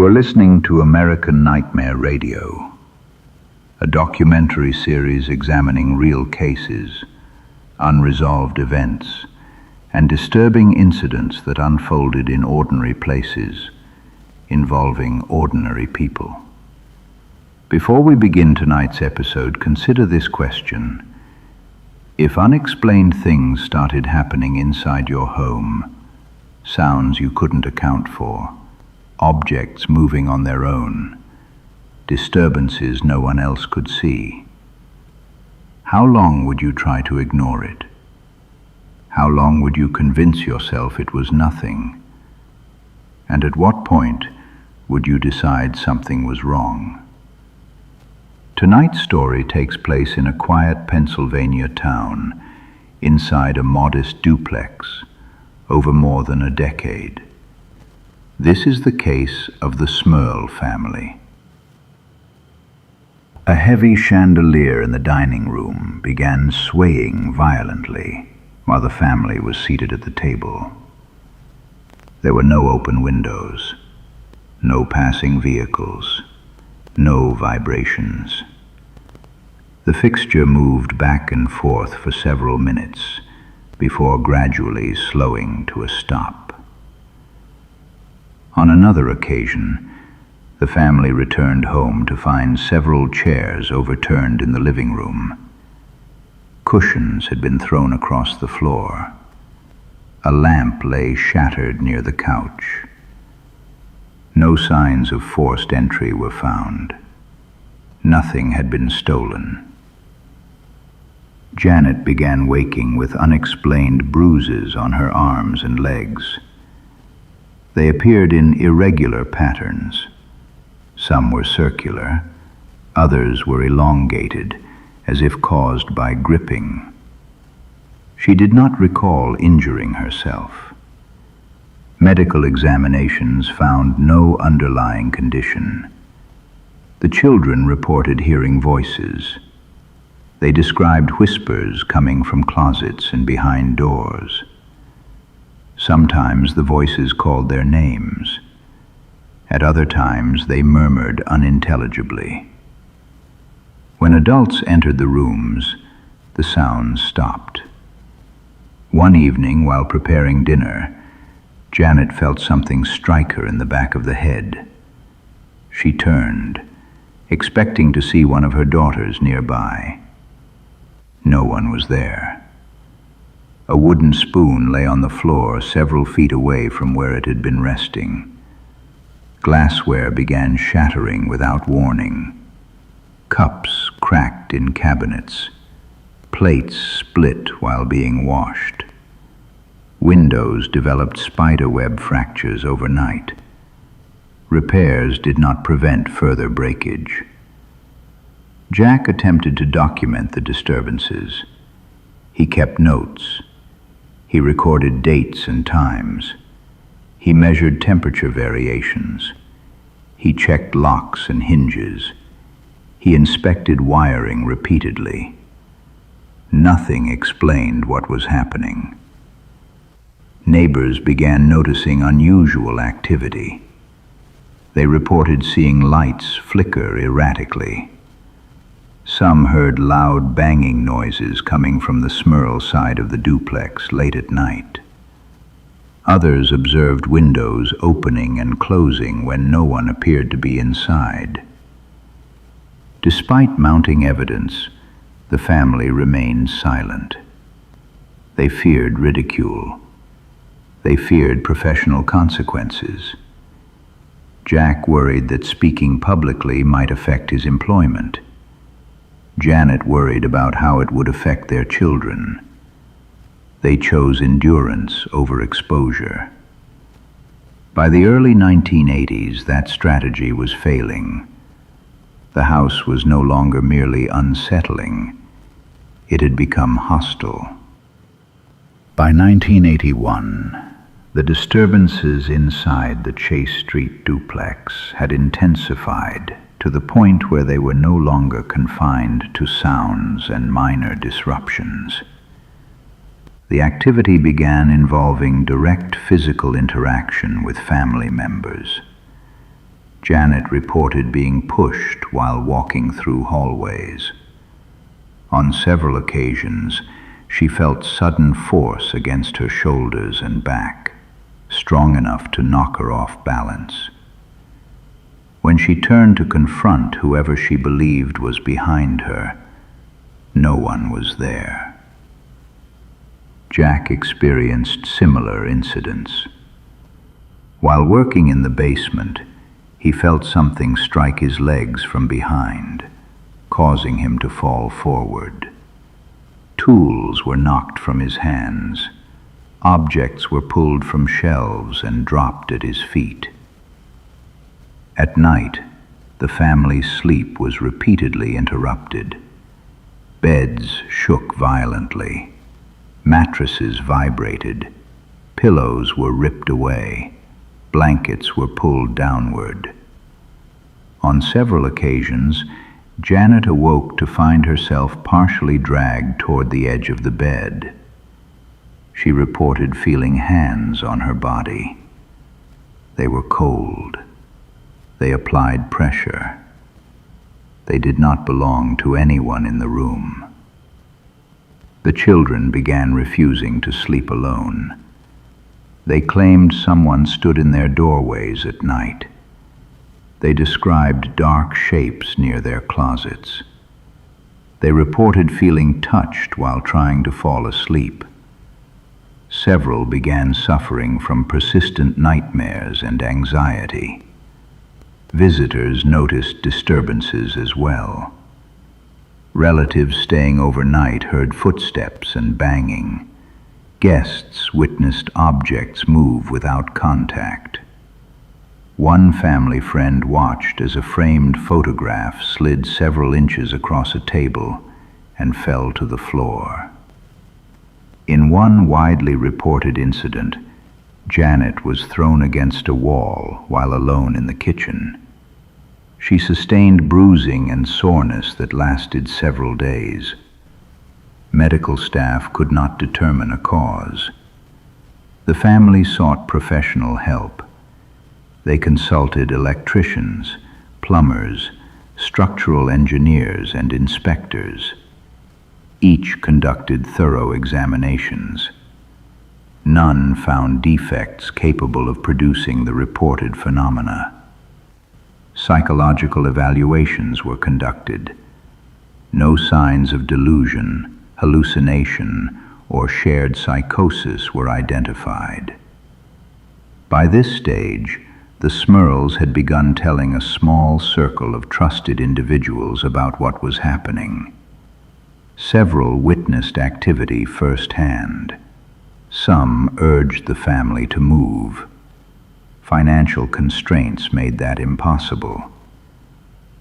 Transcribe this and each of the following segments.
You are listening to American Nightmare Radio, a documentary series examining real cases, unresolved events, and disturbing incidents that unfolded in ordinary places, involving ordinary people. Before we begin tonight's episode, consider this question. If unexplained things started happening inside your home, sounds you couldn't account for, objects moving on their own, disturbances no one else could see, how long would you try to ignore it? How long would you convince yourself it was nothing? And at what point would you decide something was wrong? Tonight's story takes place in a quiet Pennsylvania town, inside a modest duplex, over more than a decade. This is the case of the Smurl family. A heavy chandelier in the dining room began swaying violently while the family was seated at the table. There were no open windows, no passing vehicles, no vibrations. The fixture moved back and forth for several minutes before gradually slowing to a stop. On another occasion, the family returned home to find several chairs overturned in the living room. Cushions had been thrown across the floor. A lamp lay shattered near the couch. No signs of forced entry were found. Nothing had been stolen. Janet began waking with unexplained bruises on her arms and legs. They appeared in irregular patterns. Some were circular, others were elongated, as if caused by gripping. She did not recall injuring herself. Medical examinations found no underlying condition. The children reported hearing voices. They described whispers coming from closets and behind doors. Sometimes the voices called their names. At other times they murmured unintelligibly. When adults entered the rooms, the sounds stopped. One evening, while preparing dinner, Janet felt something strike her in the back of the head. She turned, expecting to see one of her daughters nearby. No one was there. A wooden spoon lay on the floor several feet away from where it had been resting. Glassware began shattering without warning. Cups cracked in cabinets. Plates split while being washed. Windows developed spiderweb fractures overnight. Repairs did not prevent further breakage. Jack attempted to document the disturbances. He kept notes. He recorded dates and times. He measured temperature variations. He checked locks and hinges. He inspected wiring repeatedly. Nothing explained what was happening. Neighbors began noticing unusual activity. They reported seeing lights flicker erratically. Some heard loud banging noises coming from the Smurl side of the duplex late at night. Others observed windows opening and closing when no one appeared to be inside. Despite mounting evidence, the family remained silent. They feared ridicule. They feared professional consequences. Jack worried that speaking publicly might affect his employment. Janet worried about how it would affect their children. They chose endurance over exposure. By the early 1980s, that strategy was failing. The house was no longer merely unsettling. It had become hostile. By 1981, the disturbances inside the Chase Street duplex had intensified to the point where they were no longer confined to sounds and minor disruptions. The activity began involving direct physical interaction with family members. Janet reported being pushed while walking through hallways. On several occasions, she felt sudden force against her shoulders and back, strong enough to knock her off balance. When she turned to confront whoever she believed was behind her, no one was there. Jack experienced similar incidents. While working in the basement, he felt something strike his legs from behind, causing him to fall forward. Tools were knocked from his hands. Objects were pulled from shelves and dropped at his feet. At night, the family's sleep was repeatedly interrupted. Beds shook violently. Mattresses vibrated. Pillows were ripped away. Blankets were pulled downward. On several occasions, Janet awoke to find herself partially dragged toward the edge of the bed. She reported feeling hands on her body. They were cold. They applied pressure. They did not belong to anyone in the room. The children began refusing to sleep alone. They claimed someone stood in their doorways at night. They described dark shapes near their closets. They reported feeling touched while trying to fall asleep. Several began suffering from persistent nightmares and anxiety. Visitors noticed disturbances as well. Relatives staying overnight heard footsteps and banging. Guests witnessed objects move without contact. One family friend watched as a framed photograph slid several inches across a table and fell to the floor. In one widely reported incident, Janet was thrown against a wall while alone in the kitchen. She sustained bruising and soreness that lasted several days. Medical staff could not determine a cause. The family sought professional help. They consulted electricians, plumbers, structural engineers, and inspectors. Each conducted thorough examinations. None found defects capable of producing the reported phenomena. Psychological evaluations were conducted. No signs of delusion, hallucination, or shared psychosis were identified. By this stage, the Smurls had begun telling a small circle of trusted individuals about what was happening. Several witnessed activity firsthand. Some urged the family to move. Financial constraints made that impossible.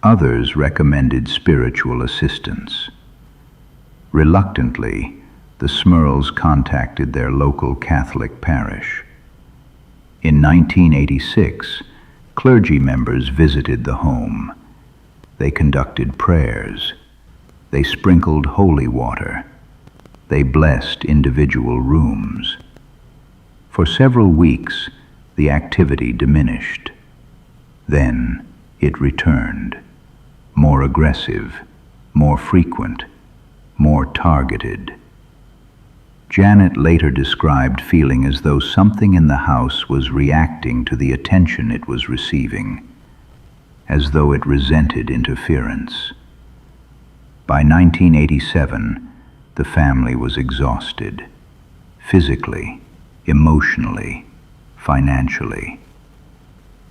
Others recommended spiritual assistance. Reluctantly, the Smurls contacted their local Catholic parish. In 1986, clergy members visited the home. They conducted prayers. They sprinkled holy water. They blessed individual rooms. For several weeks, the activity diminished. Then it returned, more aggressive, more frequent, more targeted. Janet later described feeling as though something in the house was reacting to the attention it was receiving, as though it resented interference. By 1987, the family was exhausted, physically, emotionally, financially.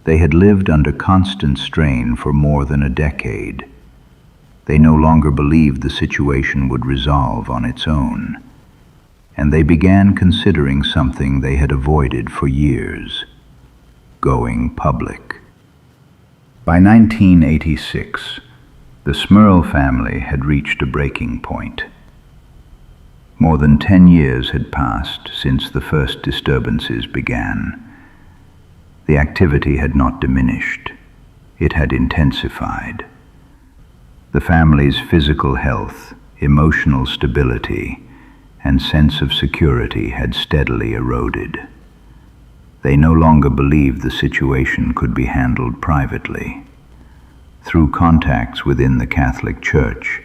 They had lived under constant strain for more than a decade. They no longer believed the situation would resolve on its own, and they began considering something they had avoided for years: going public. By 1986, the Smurl family had reached a breaking point. More than 10 years had passed since the first disturbances began. The activity had not diminished. It had intensified. The family's physical health, emotional stability, and sense of security had steadily eroded. They no longer believed the situation could be handled privately. Through contacts within the Catholic Church,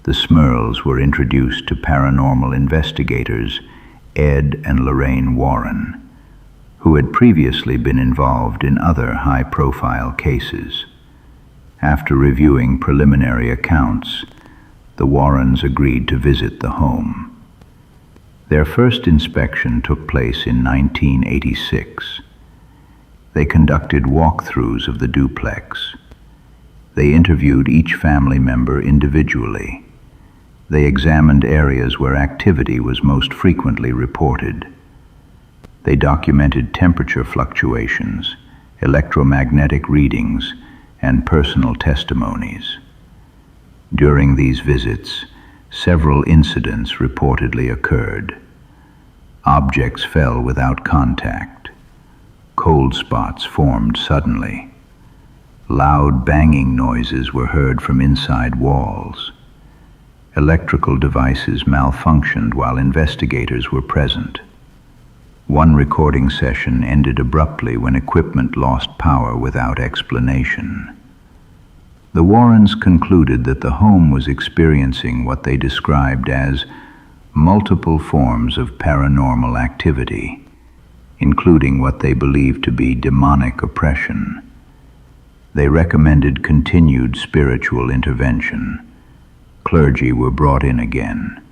the Smurls were introduced to paranormal investigators Ed and Lorraine Warren, who had previously been involved in other high-profile cases. After reviewing preliminary accounts, the Warrens agreed to visit the home. Their first inspection took place in 1986. They conducted walkthroughs of the duplex. They interviewed each family member individually. They examined areas where activity was most frequently reported. They documented temperature fluctuations, electromagnetic readings, and personal testimonies. During these visits, several incidents reportedly occurred. Objects fell without contact. Cold spots formed suddenly. Loud banging noises were heard from inside walls. Electrical devices malfunctioned while investigators were present. One recording session ended abruptly when equipment lost power without explanation. The Warrens concluded that the home was experiencing what they described as multiple forms of paranormal activity, including what they believed to be demonic oppression. They recommended continued spiritual intervention. Clergy were brought in again.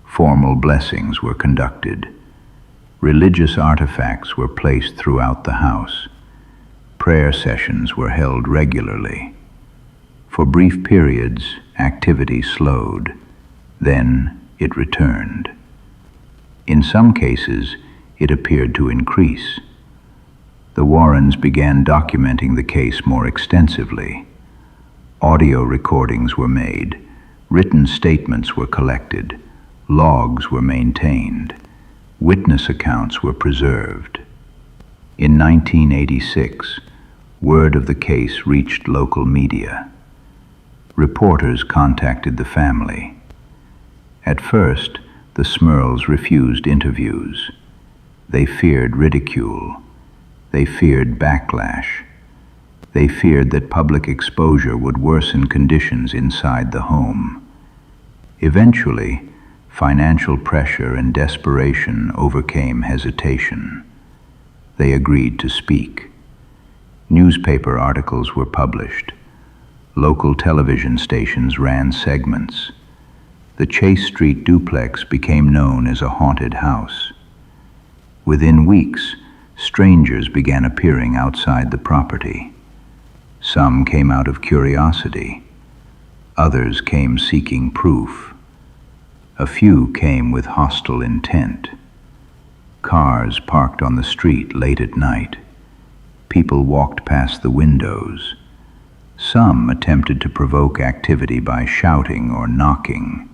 Formal blessings were conducted. Religious artifacts were placed throughout the house. Prayer sessions were held regularly. For brief periods, activity slowed. Then it returned. In some cases, it appeared to increase. The Warrens began documenting the case more extensively. Audio recordings were made. Written statements were collected. Logs were maintained. Witness accounts were preserved. In 1986, word of the case reached local media. Reporters contacted the family. At first, the Smurls refused interviews. They feared ridicule. They feared backlash. They feared that public exposure would worsen conditions inside the home. Eventually, financial pressure and desperation overcame hesitation. They agreed to speak. Newspaper articles were published. Local television stations ran segments. The Chase Street duplex became known as a haunted house. Within weeks, strangers began appearing outside the property. Some came out of curiosity. Others came seeking proof. A few came with hostile intent. Cars parked on the street late at night. People walked past the windows. Some attempted to provoke activity by shouting or knocking.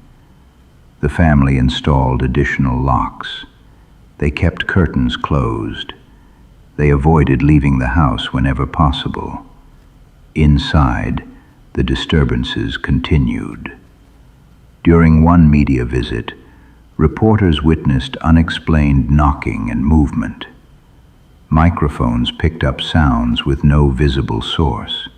The family installed additional locks. They kept curtains closed. They avoided leaving the house whenever possible. Inside, the disturbances continued. During one media visit, reporters witnessed unexplained knocking and movement. Microphones picked up sounds with no visible source.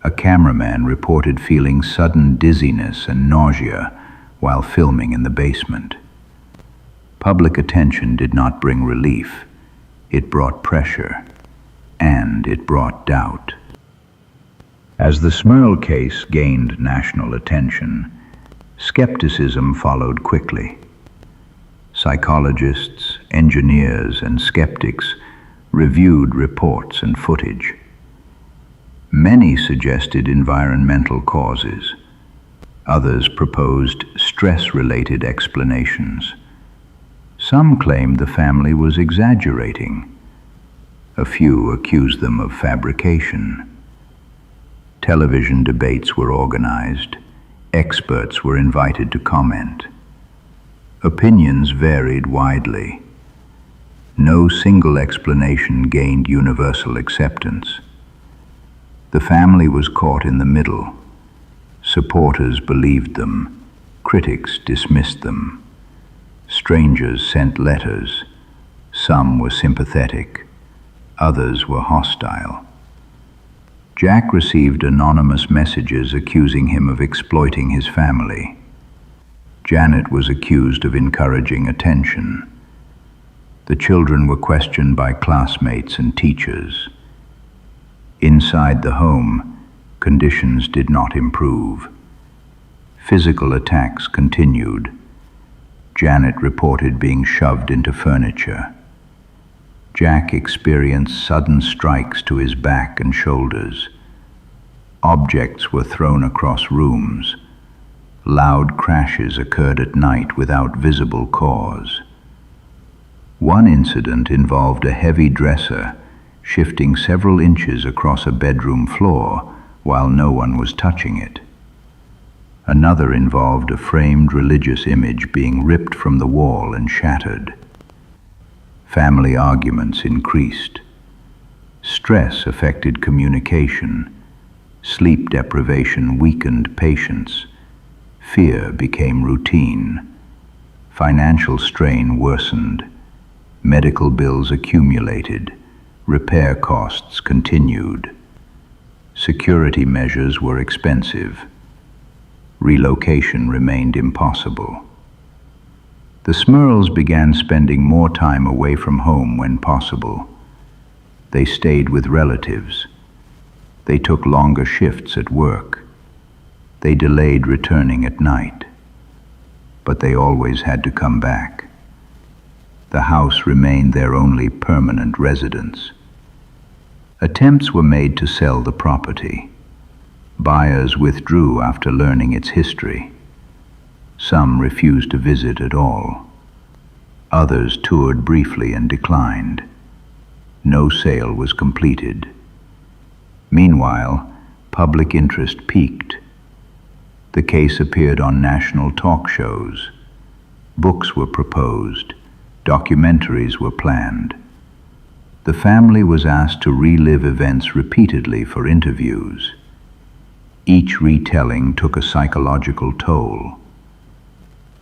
A cameraman reported feeling sudden dizziness and nausea while filming in the basement. Public attention did not bring relief. It brought pressure, and it brought doubt. As the Smurl case gained national attention, skepticism followed quickly. Psychologists, engineers, and skeptics reviewed reports and footage. Many suggested environmental causes. Others proposed stress-related explanations. Some claimed the family was exaggerating. A few accused them of fabrication. Television debates were organized. Experts were invited to comment. Opinions varied widely. No single explanation gained universal acceptance. The family was caught in the middle. Supporters believed them. Critics dismissed them. Strangers sent letters. Some were sympathetic, others were hostile. Jack received anonymous messages accusing him of exploiting his family. Janet was accused of encouraging attention. The children were questioned by classmates and teachers. Inside the home, conditions did not improve. Physical attacks continued. Janet reported being shoved into furniture. Jack experienced sudden strikes to his back and shoulders. Objects were thrown across rooms. Loud crashes occurred at night without visible cause. One incident involved a heavy dresser shifting several inches across a bedroom floor while no one was touching it. Another involved a framed religious image being ripped from the wall and shattered. Family arguments increased. Stress affected communication. Sleep deprivation weakened patience. Fear became routine. Financial strain worsened. Medical bills accumulated. Repair costs continued. Security measures were expensive. Relocation remained impossible. The Smurls began spending more time away from home when possible. They stayed with relatives. They took longer shifts at work. They delayed returning at night. But they always had to come back. The house remained their only permanent residence. Attempts were made to sell the property. Buyers withdrew after learning its history. Some refused to visit at all. Others toured briefly and declined. No sale was completed. Meanwhile, public interest peaked. The case appeared on national talk shows. Books were proposed. Documentaries were planned. The family was asked to relive events repeatedly for interviews. Each retelling took a psychological toll.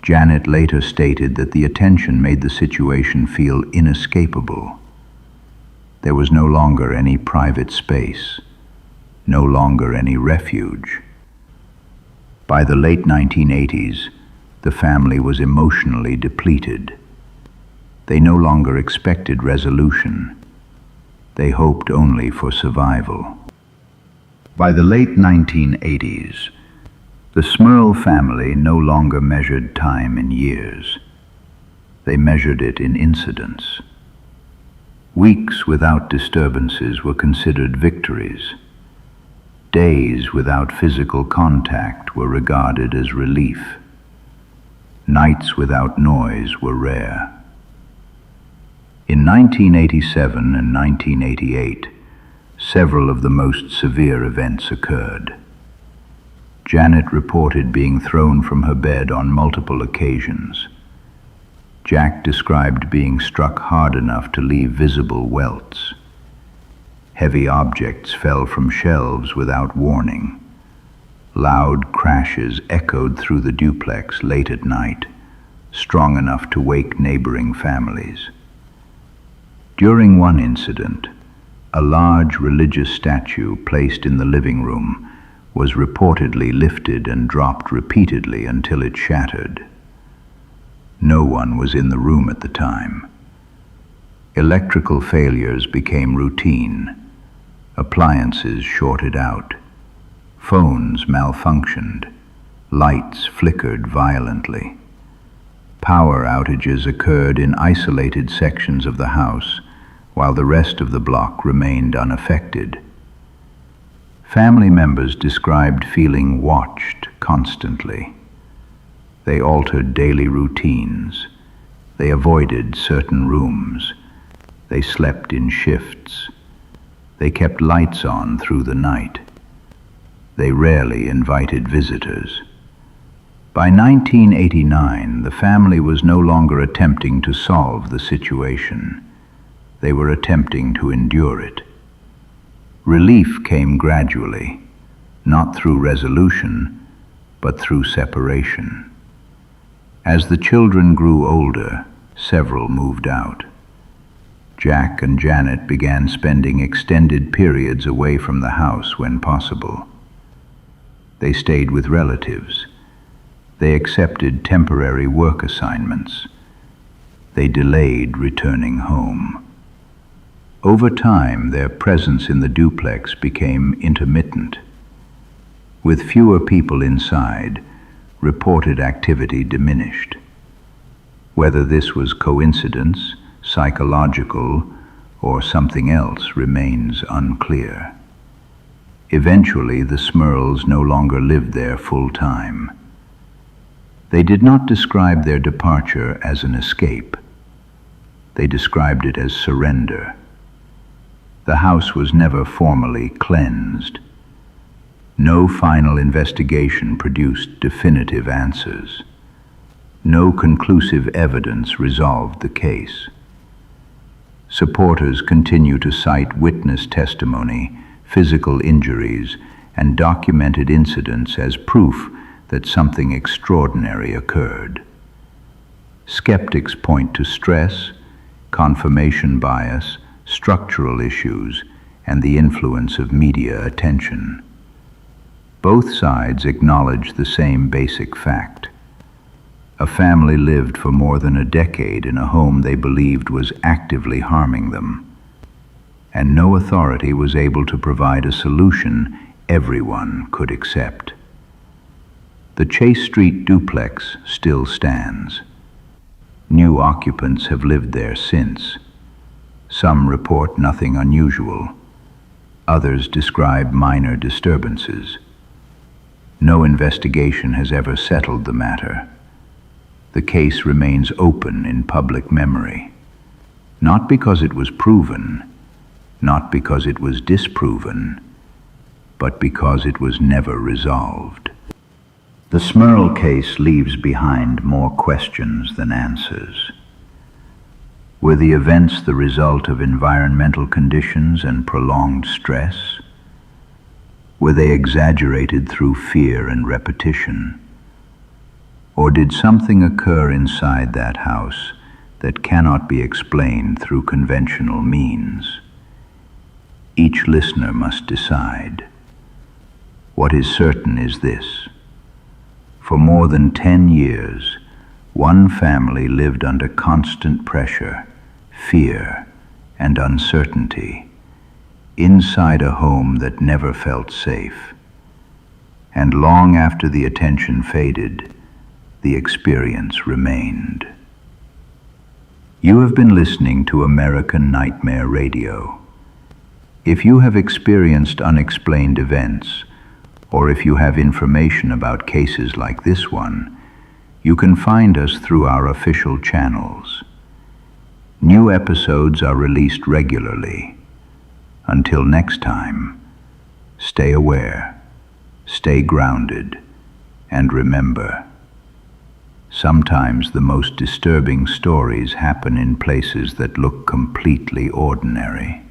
Janet later stated that the attention made the situation feel inescapable. There was no longer any private space, no longer any refuge. By the late 1980s, the family was emotionally depleted. They no longer expected resolution. They hoped only for survival. By the late 1980s, the Smurl family no longer measured time in years. They measured it in incidents. Weeks without disturbances were considered victories. Days without physical contact were regarded as relief. Nights without noise were rare. In 1987 and 1988, several of the most severe events occurred. Janet reported being thrown from her bed on multiple occasions. Jack described being struck hard enough to leave visible welts. Heavy objects fell from shelves without warning. Loud crashes echoed through the duplex late at night, strong enough to wake neighboring families. During one incident, a large religious statue placed in the living room was reportedly lifted and dropped repeatedly until it shattered. No one was in the room at the time. Electrical failures became routine. Appliances shorted out. Phones malfunctioned. Lights flickered violently. Power outages occurred in isolated sections of the house, while the rest of the block remained unaffected. Family members described feeling watched constantly. They altered daily routines. They avoided certain rooms. They slept in shifts. They kept lights on through the night. They rarely invited visitors. By 1989, the family was no longer attempting to solve the situation. They were attempting to endure it. Relief came gradually, not through resolution, but through separation. As the children grew older, several moved out. Jack and Janet began spending extended periods away from the house when possible. They stayed with relatives. They accepted temporary work assignments. They delayed returning home. Over time, their presence in the duplex became intermittent. With fewer people inside, reported activity diminished. Whether this was coincidence, psychological, or something else remains unclear. Eventually, the Smurls no longer lived there full-time. They did not describe their departure as an escape. They described it as surrender. The house was never formally cleansed. No final investigation produced definitive answers. No conclusive evidence resolved the case. Supporters continue to cite witness testimony, physical injuries, and documented incidents as proof that something extraordinary occurred. Skeptics point to stress, confirmation bias, structural issues, and the influence of media attention. Both sides acknowledge the same basic fact. A family lived for more than a decade in a home they believed was actively harming them, and no authority was able to provide a solution everyone could accept. The Chase Street duplex still stands. New occupants have lived there since. Some report nothing unusual. Others describe minor disturbances. No investigation has ever settled the matter. The case remains open in public memory, not because it was proven, not because it was disproven, but because it was never resolved. The Smurl case leaves behind more questions than answers. Were the events the result of environmental conditions and prolonged stress? Were they exaggerated through fear and repetition? Or did something occur inside that house that cannot be explained through conventional means? Each listener must decide. What is certain is this: for more than 10 years, one family lived under constant pressure, fear, and uncertainty, inside a home that never felt safe. And long after the attention faded, the experience remained. You have been listening to American Nightmare Radio. If you have experienced unexplained events, or if you have information about cases like this one, you can find us through our official channels. New episodes are released regularly. Until next time, stay aware, stay grounded, and remember, sometimes the most disturbing stories happen in places that look completely ordinary.